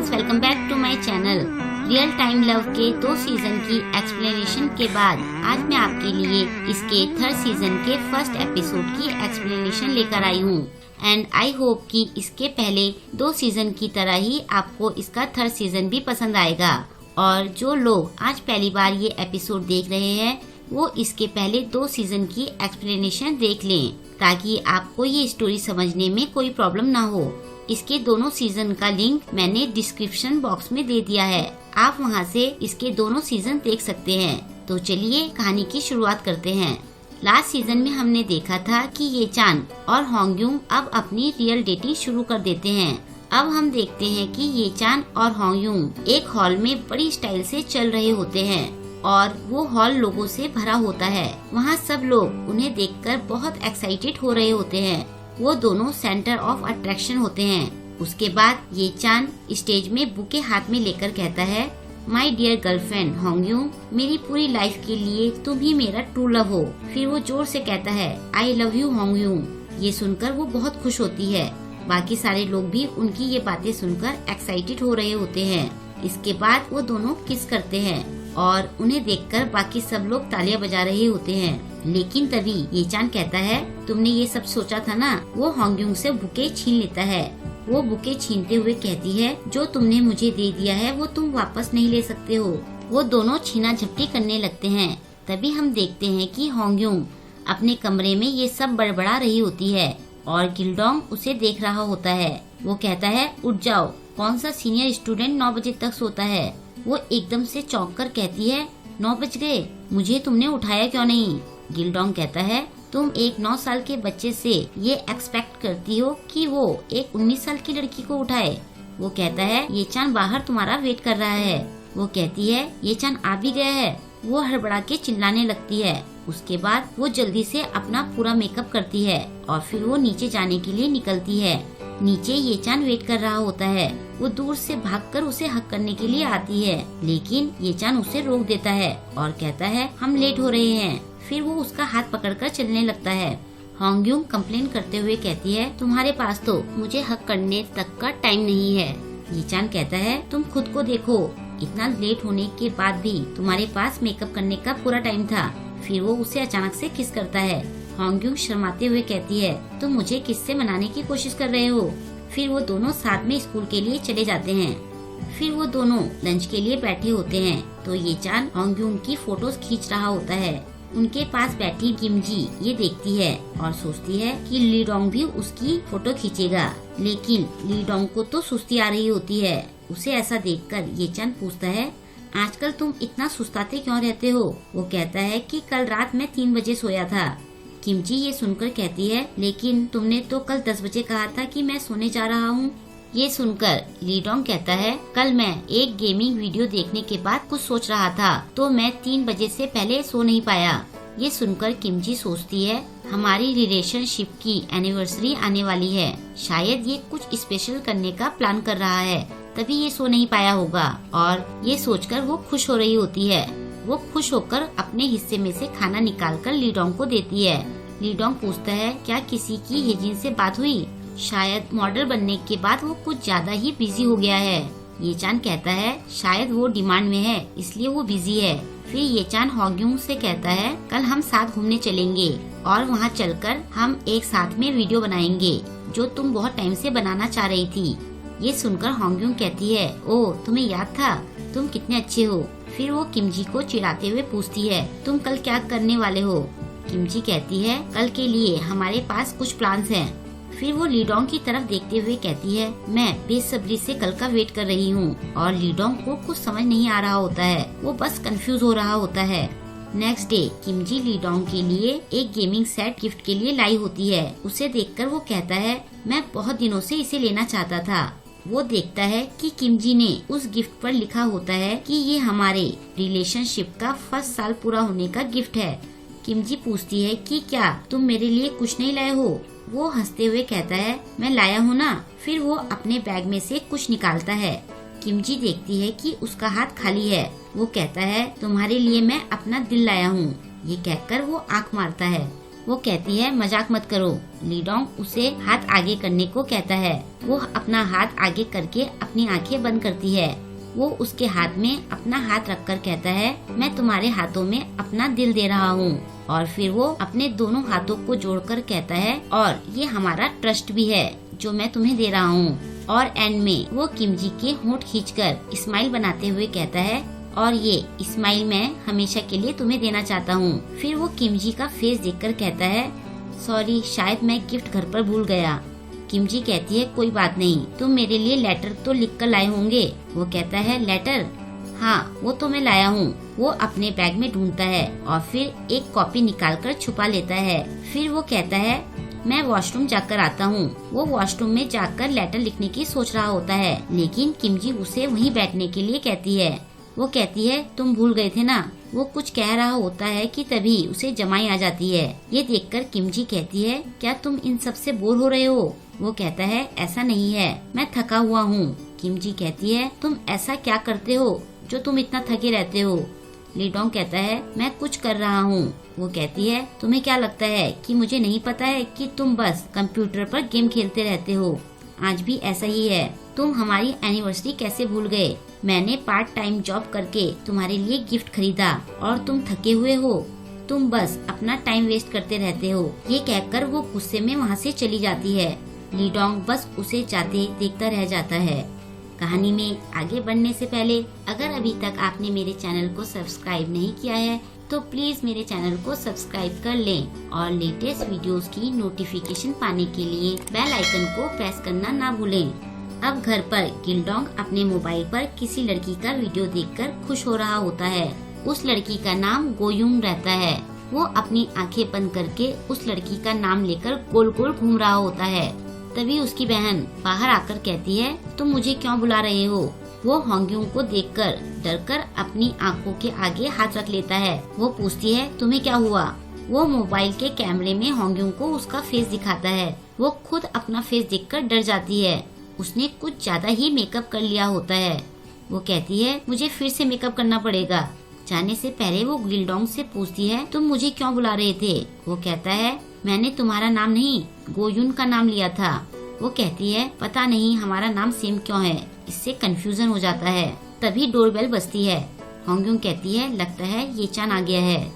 Friends, welcome back to my channel. Real time love के 2 season की explanation के बाद आज मैं आपके लिए इसके 3rd सीजन के फर्स्ट एपिसोड की एक्सप्लेनेशन लेकर आई हूँ। एंड आई होप कि इसके पहले 2 सीजन की तरह ही आपको इसका 3rd सीजन भी पसंद आएगा। और जो लोग आज पहली बार ये एपिसोड देख रहे हैं वो इसके पहले 2 सीजन की एक्सप्लेनेशन देख लें, ताकि आपको ये स्टोरी समझने में कोई प्रॉब्लम ना हो। इसके दोनों सीजन का लिंक मैंने डिस्क्रिप्शन बॉक्स में दे दिया है, आप वहां से इसके दोनों सीजन देख सकते हैं। तो चलिए कहानी की शुरुआत करते हैं। लास्ट सीजन में हमने देखा था कि ये चान और होंगयुंग अब अपनी रियल डेटिंग शुरू कर देते हैं। अब हम देखते हैं कि ये चान और होंगयुंग एक हॉल में बड़ी स्टाइल से चल रहे होते हैं और वो हॉल लोगों से भरा होता है। वहाँ सब लोग उन्हें देखकर बहुत एक्साइटेड हो रहे होते हैं। वो दोनों सेंटर ऑफ अट्रैक्शन होते हैं। उसके बाद ये चान स्टेज में बुके हाथ में लेकर कहता है, माई डियर गर्लफ्रेंड होंगयुंग, मेरी पूरी लाइफ के लिए तुम ही मेरा ट्रू लव हो। फिर वो जोर से कहता है, आई लव यू होंगयुंग। ये सुनकर वो बहुत खुश होती है। बाकी सारे लोग भी उनकी ये बातें सुनकर एक्साइटेड हो रहे होते हैं। इसके बाद वो दोनों किस करते हैं और उन्हें देखकर बाकी सब लोग तालियां बजा रहे होते हैं। लेकिन तभी ये चान कहता है, तुमने ये सब सोचा था ना। वो होंगयुंग से बुके छीन लेता है। वो बुके छीनते हुए कहती है, जो तुमने मुझे दे दिया है वो तुम वापस नहीं ले सकते हो। वो दोनों छीना झपटी करने लगते हैं। तभी हम देखते हैं कि होंगयुंग अपने कमरे में ये सब बड़बड़ा रही होती है और गिल्डोंग उसे देख रहा होता है। वो कहता है, उठ जाओ, कौन सा सीनियर स्टूडेंट 9 बजे तक सोता है। वो एकदम से चौंक कर कहती है, 9 बज गए, मुझे तुमने उठाया क्यों नहीं। गिल्डोंग कहता है, तुम एक 9 साल के बच्चे से ये एक्सपेक्ट करती हो कि वो एक 19 साल की लड़की को उठाए। वो कहता है, ये चान बाहर तुम्हारा वेट कर रहा है। वो कहती है, ये चान आ भी गया है। वो हड़बड़ा के चिल्लाने लगती है। उसके बाद वो जल्दी से अपना पूरा मेकअप करती है और फिर वो नीचे जाने के लिए निकलती है। नीचे ये चान वेट कर रहा होता है। वो दूर से भागकर उसे हक करने के लिए आती है, लेकिन ये चान उसे रोक देता है और कहता है, हम लेट हो रहे हैं। फिर वो उसका हाथ पकड़कर चलने लगता है। होंगयुंग कंप्लेन करते हुए कहती है, तुम्हारे पास तो मुझे हक करने तक का टाइम नहीं है। ये चान कहता है, तुम खुद को देखो, इतना लेट होने के बाद भी तुम्हारे पास मेकअप करने का पूरा टाइम था। फिर वो उसे अचानक से किस करता है। होंगयुंग शर्माते हुए कहती है, तुम मुझे किससे मनाने की कोशिश कर रहे हो। फिर वो दोनों साथ में स्कूल के लिए चले जाते हैं। फिर वो दोनों लंच के लिए बैठे होते हैं तो ये चान होंगयुंग की फोटोज खींच रहा होता है। उनके पास बैठी किमजी ये देखती है और सोचती है कि लीडोंग भी उसकी फोटो खींचेगा, लेकिन लीडोंग को तो सुस्ती आ रही होती है। उसे ऐसा देखकर ये चान पूछता है, आजकल तुम इतना सुस्ताते क्यों रहते हो। वो कहता है कि कल रात मैं 3 बजे सोया था। किमजी ये सुनकर कहती है, लेकिन तुमने तो कल 10 बजे कहा था कि मैं सोने जा रहा हूँ। ये सुनकर लीडोंग कहता है, कल मैं एक गेमिंग वीडियो देखने के बाद कुछ सोच रहा था तो मैं 3 बजे से पहले सो नहीं पाया। ये सुनकर किमजी सोचती है, हमारी रिलेशनशिप की एनिवर्सरी आने वाली है, शायद ये कुछ स्पेशल करने का प्लान कर रहा है, तभी ये सो नहीं पाया होगा। और ये सोचकर वो खुश हो रही होती है। वो खुश होकर अपने हिस्से में से खाना निकालकर लीडोंग को देती है। लीडोंग पूछता है, क्या किसी की हेजिन से बात हुई। शायद मॉडल बनने के बाद वो कुछ ज्यादा ही बिजी हो गया है। ये चान कहता है, शायद वो डिमांड में है इसलिए वो बिजी है। फिर ये चान होंगयुंग से कहता है, कल हम साथ घूमने चलेंगे और वहाँ चलकर हम एक साथ में वीडियो बनाएंगे जो तुम बहुत टाइम से बनाना चाह रही थी। ये सुनकर होंगयुंग कहती है, ओह तुम्हें याद था, तुम कितने अच्छे हो। फिर वो किमजी को चिढ़ाते हुए पूछती है, तुम कल क्या करने वाले हो। किमजी कहती है, कल के लिए हमारे पास कुछ प्लान्स हैं। फिर वो लीडोंग की तरफ देखते हुए कहती है, मैं बेसब्री से कल का वेट कर रही हूँ। और लीडोंग को कुछ समझ नहीं आ रहा होता है, वो बस कंफ्यूज हो रहा होता है। नेक्स्ट डे किमजी लीडोंग के लिए एक गेमिंग सेट गिफ्ट के लिए लाई होती है। उसे देखकर वो कहता है, मैं बहुत दिनों से इसे लेना चाहता था। वो देखता है कि किमजी ने उस गिफ्ट पर लिखा होता है कि ये हमारे रिलेशनशिप का 1st साल पूरा होने का गिफ्ट है। किमजी पूछती है कि क्या तुम मेरे लिए कुछ नहीं लाए हो। वो हंसते हुए कहता है, मैं लाया हूँ ना। फिर वो अपने बैग में से कुछ निकालता है। किमजी देखती है कि उसका हाथ खाली है। वो कहता है, तुम्हारे लिए मैं अपना दिल लाया हूँ। ये कहकर वो आंख मारता है। वो कहती है मजाक मत करो। लीडोंग उसे हाथ आगे करने को कहता है। वो अपना हाथ आगे करके अपनी आंखें बंद करती है। वो उसके हाथ में अपना हाथ रखकर कहता है मैं तुम्हारे हाथों में अपना दिल दे रहा हूँ। और फिर वो अपने दोनों हाथों को जोड़कर कहता है और ये हमारा ट्रस्ट भी है जो मैं तुम्हें दे रहा हूँ। और एंड में वो किमजी के होंठ खींचकर स्माइल बनाते हुए कहता है और ये स्माइल मैं हमेशा के लिए तुम्हें देना चाहता हूँ। फिर वो किमजी का फेस देखकर कहता है सॉरी शायद मैं गिफ्ट घर पर भूल गया। किमजी कहती है कोई बात नहीं, तुम मेरे लिए लेटर तो लिख कर लाए होंगे। वो कहता है लेटर? हाँ वो तो मैं लाया हूँ। वो अपने बैग में ढूंढता है और फिर एक कॉपी निकालकर छुपा लेता है। फिर वो कहता है मैं वॉशरूम जाकर आता हूँ। वो वॉशरूम में जाकर लेटर लिखने की सोच रहा होता है, लेकिन किमजी उसे वहीं बैठने के लिए कहती है। वो कहती है तुम भूल गए थे ना। वो कुछ कह रहा होता है कि तभी उसे जमाई आ जाती है। ये देखकर किमजी कहती है क्या तुम इन सब से बोर हो रहे हो? वो कहता है ऐसा नहीं है, मैं थका हुआ हूँ। किमजी कहती है तुम ऐसा क्या करते हो जो तुम इतना थके रहते हो? लीडोंग कहता है मैं कुछ कर रहा हूँ। वो कहती है तुम्हें क्या लगता है कि मुझे नहीं पता है कि तुम बस कंप्यूटर पर गेम खेलते रहते हो? आज भी ऐसा ही है। तुम हमारी एनिवर्सरी कैसे भूल गए? मैंने पार्ट टाइम जॉब करके तुम्हारे लिए गिफ्ट खरीदा और तुम थके हुए हो। तुम बस अपना टाइम वेस्ट करते रहते हो। ये कहकर वो गुस्से में वहाँ से चली जाती है। लीडोंग बस उसे जाते देखता रह जाता है। कहानी में आगे बढ़ने से पहले अगर अभी तक आपने मेरे चैनल को सब्सक्राइब नहीं किया है तो प्लीज मेरे चैनल को सब्सक्राइब कर लें और लेटेस्ट वीडियोस की नोटिफिकेशन पाने के लिए बेल आइकन को प्रेस करना ना भूलें। अब घर पर गिल्डोंग अपने मोबाइल पर किसी लड़की का वीडियो देखकर खुश हो रहा होता है। उस लड़की का नाम गोयुंग रहता है। वो अपनी आंखें बंद करके उस लड़की का नाम लेकर गोल गोल घूम रहा होता है। तभी उसकी बहन बाहर आकर कहती है तुम मुझे क्यों बुला रहे हो? वो होंग्यूंग को देखकर डरकर अपनी आंखों के आगे हाथ रख लेता है। वो पूछती है तुम्हें क्या हुआ? वो मोबाइल के कैमरे में होंग्यूंग को उसका फेस दिखाता है। वो खुद अपना फेस देखकर डर जाती है। उसने कुछ ज्यादा ही मेकअप कर लिया होता है। वो कहती है मुझे फिर से मेकअप करना पड़ेगा। जाने से पहले वो गिल्डोंग से पूछती है तुम मुझे क्यों बुला रहे थे? वो कहता है मैंने तुम्हारा नाम नहीं गोयुन का नाम लिया था। वो कहती है पता नहीं हमारा नाम सेम क्यों है, इससे कंफ्यूजन हो जाता है। तभी डोरबेल बजती है। होंग्यूंग कहती है लगता है ये चान आ गया है।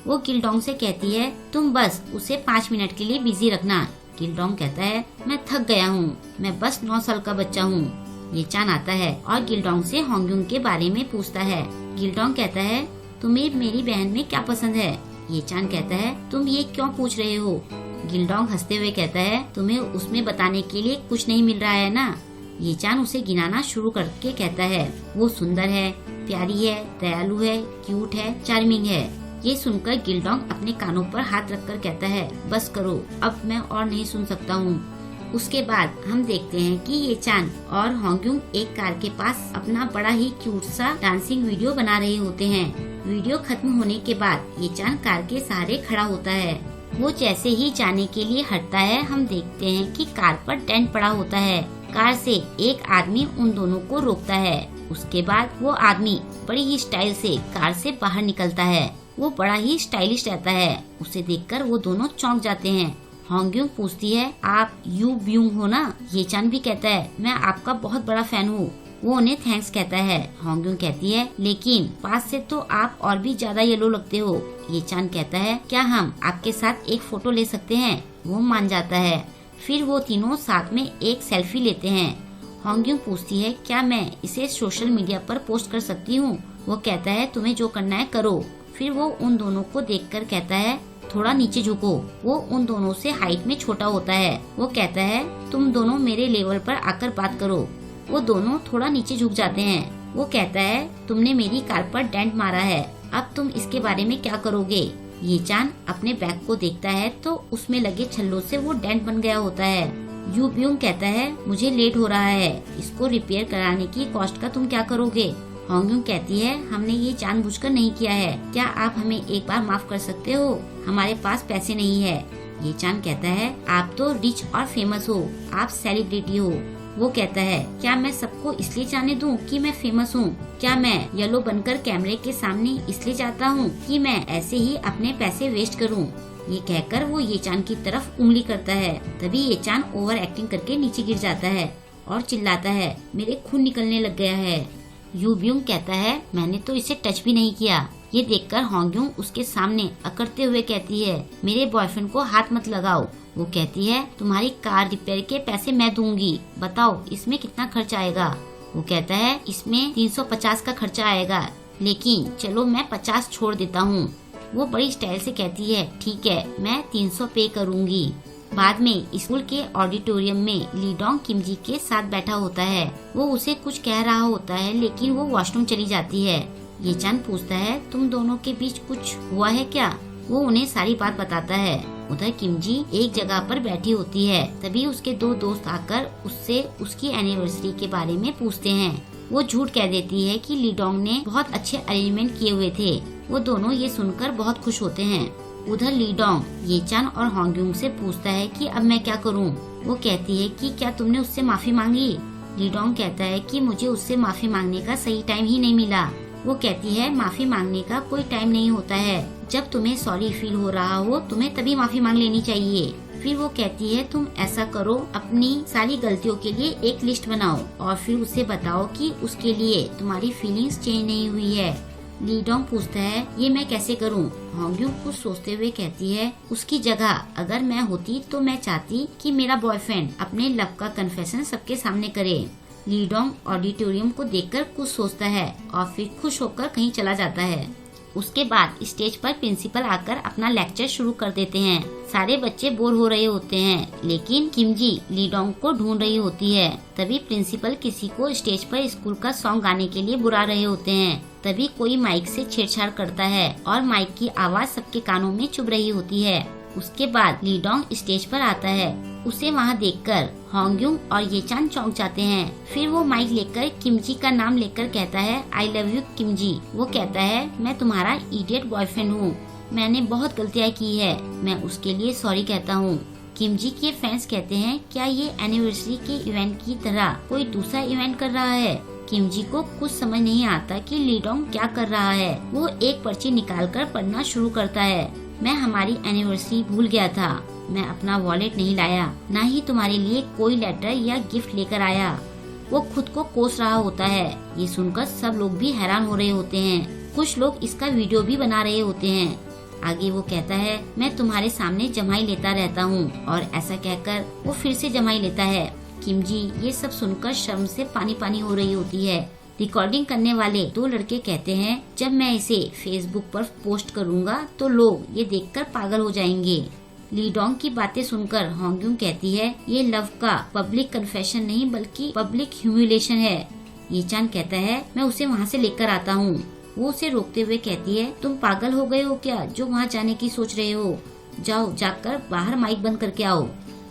वो गिल्डोंग से कहती है तुम बस उसे 5 मिनट के लिए बिजी रखना। गिल्डोंग कहता है मैं थक गया हूँ, मैं बस 9 साल का बच्चा हूँ। ये चान आता है और गिल्डोंग से होंग्यूंग के बारे में पूछता है। गिल्डोंग कहता है तुम्हें मेरी बहन में क्या पसंद है? ये चान कहता है तुम ये क्यों पूछ रहे हो? गिल्डोंग हंसते हुए कहता है तुम्हें उसमें बताने के लिए कुछ नहीं मिल रहा है ना। ये चान उसे गिनाना शुरू करके कहता है वो सुंदर है, प्यारी है, दयालु है, क्यूट है, चार्मिंग है। ये सुनकर गिल्डोंग अपने कानों पर हाथ रखकर कहता है बस करो, अब मैं और नहीं सुन सकता हूँ। उसके बाद हम देखते हैं कि ये चान और होंग्यूंग एक कार के पास अपना बड़ा ही क्यूट सा डांसिंग वीडियो बना रहे होते हैं। वीडियो खत्म होने के बाद ये चान कार के सहारे खड़ा होता है। वो जैसे ही जाने के लिए हटता है हम देखते हैं कि कार पर डेंट पड़ा होता है। कार से एक आदमी उन दोनों को रोकता है। उसके बाद वो आदमी बड़ी ही स्टाइल से कार से बाहर निकलता है। वो बड़ा ही स्टाइलिश रहता है। उसे देखकर वो दोनों चौंक जाते हैं। होंग्यूंग पूछती है आप यू ब्यूंग हो ना? ये चान भी कहता है मैं आपका बहुत बड़ा फैन हूँ। वो उन्हें थैंक्स कहता है। होंग्यूंग कहती है लेकिन पास से तो आप और भी ज्यादा येलो लगते हो। ये चान कहता है क्या हम आपके साथ एक फोटो ले सकते हैं? वो मान जाता है। फिर वो तीनों साथ में एक सेल्फी लेते हैं। होंग्यूंग पूछती है क्या मैं इसे सोशल मीडिया पर पोस्ट कर सकती हूँ? वो कहता है तुम्हें जो करना है करो। फिर वो उन दोनों को देखकर कहता है थोड़ा नीचे झुको। वो उन दोनों से हाइट में छोटा होता है। वो कहता है तुम दोनों मेरे लेवल पर आकर बात करो। वो दोनों थोड़ा नीचे झुक जाते हैं। वो कहता है तुमने मेरी कार पर डेंट मारा है, अब तुम इसके बारे में क्या करोगे? ये चान अपने बैग को देखता है तो उसमें लगे छल्लों से वो डेंट बन गया होता है। यू ब्यूंग कहता है मुझे लेट हो रहा है, इसको रिपेयर कराने की कॉस्ट का तुम क्या करोगे? होंग्यूंग कहती है हमने ये जानबूझकर नहीं किया है, क्या आप हमें एक बार माफ कर सकते हो? हमारे पास पैसे नहीं है। ये चान कहता है आप तो रिच और फेमस हो, आप सेलिब्रिटी हो। वो कहता है क्या मैं सबको इसलिए जाने दूं कि मैं फेमस हूँ? क्या मैं येलो बनकर कैमरे के सामने इसलिए जाता हूँ कि मैं ऐसे ही अपने पैसे वेस्ट करूँ? ये कहकर वो ये चान की तरफ उंगली करता है। तभी ये चान ओवर एक्टिंग करके नीचे गिर जाता है और चिल्लाता है, मेरे खून निकलने लग गया है। यू ब्यूंग कहता है, मैंने तो इसे टच भी नहीं किया। ये देखकर होंग्यूंग उसके सामने अकड़ते हुए कहती है, मेरे बॉयफ्रेंड को हाथ मत लगाओ। वो कहती है, तुम्हारी कार रिपेयर के पैसे मैं दूंगी, बताओ इसमें कितना खर्च आएगा। वो कहता है, इसमें 350 का खर्चा आएगा, लेकिन चलो मैं 50 छोड़ देता हूँ। वो बड़ी स्टाइल से कहती है, ठीक है, मैं 300 पे करूँगी। बाद में स्कूल के ऑडिटोरियम में लीडोंग किमजी के साथ बैठा होता है। वो उसे कुछ कह रहा होता है, लेकिन वो वॉशरूम चली जाती है। ये चान पूछता है, तुम दोनों के बीच कुछ हुआ है क्या? वो उन्हें सारी बात बताता है। उधर किमजी एक जगह पर बैठी होती है। तभी उसके 2 दोस्त आकर उससे उसकी एनिवर्सरी के बारे में पूछते हैं। वो झूठ कह देती है कि लीडोंग ने बहुत अच्छे अरेंजमेंट किए हुए थे। वो दोनों ये सुनकर बहुत खुश होते हैं। उधर लीडोंग ये चान और होंग्यूंग से पूछता है कि अब मैं क्या करूं? वो कहती है कि क्या तुमने उससे माफी मांगी? लीडोंग कहता है कि मुझे उससे माफी मांगने का सही टाइम ही नहीं मिला। वो कहती है, माफी मांगने का कोई टाइम नहीं होता है। जब तुम्हें सॉरी फील हो रहा हो तुम्हें तभी माफी मांग लेनी चाहिए। फिर वो कहती है, तुम ऐसा करो, अपनी सारी गलतियों के लिए एक लिस्ट बनाओ और फिर उसे बताओ कि उसके लिए तुम्हारी फीलिंग्स चेंज नहीं हुई है। लीडोंग पूछता है, ये मैं कैसे करूं? होंग्यूंग कुछ सोचते हुए कहती है, उसकी जगह अगर मैं होती तो मैं चाहती कि मेरा बॉयफ्रेंड अपने लव का कन्फेशन सबके सामने करे। लीडोंग ऑडिटोरियम को देखकर कुछ सोचता है और फिर खुश होकर कहीं चला जाता है। उसके बाद स्टेज पर प्रिंसिपल आकर अपना लेक्चर शुरू कर देते हैं। सारे बच्चे बोर हो रहे होते हैं, लेकिन किमजी लीडोंग को ढूंढ रही होती है। तभी प्रिंसिपल किसी को स्टेज पर स्कूल का सॉन्ग गाने के लिए बुला रहे होते हैं। तभी कोई माइक से छेड़छाड़ करता है और माइक की आवाज सबके कानों में चुभ रही होती है। उसके बाद लीडोंग स्टेज पर आता है। उसे वहाँ देखकर होंग्यूंग और ये चान चौंक जाते हैं। फिर वो माइक लेकर किमजी का नाम लेकर कहता है, आई लव यू किमजी। वो कहता है, मैं तुम्हारा इडियट बॉयफ्रेंड हूँ, मैंने बहुत गलतियाँ की है, मैं उसके लिए सॉरी कहता हूँ। किमजी के फैंस कहते हैं, क्या ये एनिवर्सरी के इवेंट की तरह कोई दूसरा इवेंट कर रहा है? किमजी को कुछ समझ नहीं आता कि लीडोंग क्या कर रहा है। वो एक पर्ची निकालकर पढ़ना शुरू करता है, मैं हमारी एनिवर्सरी भूल गया था, मैं अपना वॉलेट नहीं लाया, ना ही तुम्हारे लिए कोई लेटर या गिफ्ट लेकर आया। वो खुद को कोस रहा होता है। ये सुनकर सब लोग भी हैरान हो रहे होते हैं। कुछ लोग इसका वीडियो भी बना रहे होते हैं। आगे वो कहता है, मैं तुम्हारे सामने जमाई लेता रहता हूँ, और ऐसा कहकर वो फिर से जमाई लेता है। किमजी ये सब सुनकर शर्म से पानी पानी हो रही होती है। रिकॉर्डिंग करने वाले 2 लड़के कहते हैं, जब मैं इसे फेसबुक पर पोस्ट करूँगा तो लोग ये देखकर पागल हो जाएंगे। लीडोंग की बातें सुनकर होंग्यूंग कहती है, ये लव का पब्लिक कन्फेशन नहीं बल्कि पब्लिक ह्यूमिलेशन है। ये चान कहता है, मैं उसे वहाँ से लेकर आता हूँ। वो उसे रोकते हुए कहती है, तुम पागल हो गए हो क्या जो वहाँ जाने की सोच रहे हो? जाओ, जाकर बाहर माइक बंद करके आओ।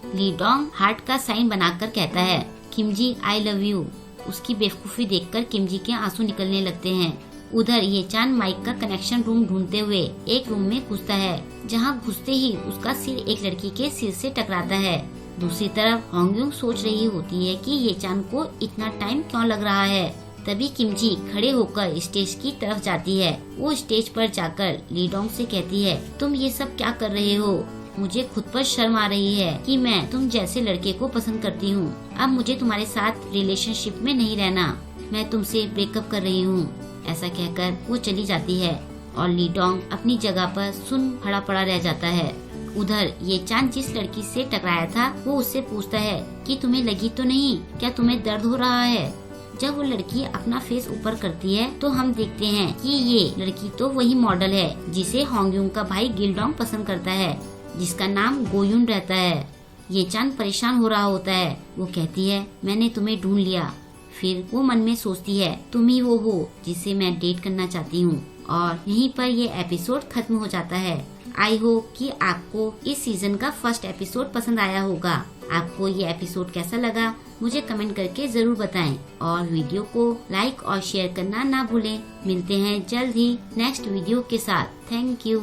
लीडोंग हार्ट का साइन बनाकर कहता है, किमजी आई लव यू। उसकी बेवकूफी देखकर किमजी के आंसू निकलने लगते हैं। उधर ये चान माइक का कनेक्शन रूम ढूंढते हुए एक रूम में घुसता है, जहाँ घुसते ही उसका सिर एक लड़की के सिर से टकराता है। दूसरी तरफ होंग्यूंग सोच रही होती है कि ये चान को इतना टाइम क्यों लग रहा है। तभी किमजी खड़े होकर स्टेज की तरफ जाती है। वो स्टेज पर जाकर लीडोंग से कहती है, तुम ये सब क्या कर रहे हो? मुझे खुद पर शर्म आ रही है कि मैं तुम जैसे लड़के को पसंद करती हूँ। अब मुझे तुम्हारे साथ रिलेशनशिप में नहीं रहना, मैं तुमसे ब्रेकअप कर रही हूँ। ऐसा कहकर वो चली जाती है और लीडोंग अपनी जगह पर सुन खड़ा पड़ा रह जाता है। उधर ये चान जिस लड़की से टकराया था वो उससे पूछता है कि तुम्हें लगी तो नहीं, क्या तुम्हें दर्द हो रहा है? जब वो लड़की अपना फेस ऊपर करती है तो हम देखते हैं कि ये लड़की तो वही मॉडल है जिसे होंग्यूंग का भाई गिलडोंग पसंद करता है, जिसका नाम गोयुन रहता है। ये चान परेशान हो रहा होता है। वो कहती है, मैंने तुम्हें ढूंढ लिया। फिर वो मन में सोचती है, तुम ही वो हो जिसे मैं डेट करना चाहती हूँ। और यहीं पर ये एपिसोड खत्म हो जाता है। आई होप कि आपको इस सीजन का फर्स्ट एपिसोड पसंद आया होगा। आपको ये एपिसोड कैसा लगा मुझे कमेंट करके जरूर बताएं और वीडियो को लाइक और शेयर करना ना भूलें। मिलते हैं जल्द ही नेक्स्ट वीडियो के साथ। Thank you.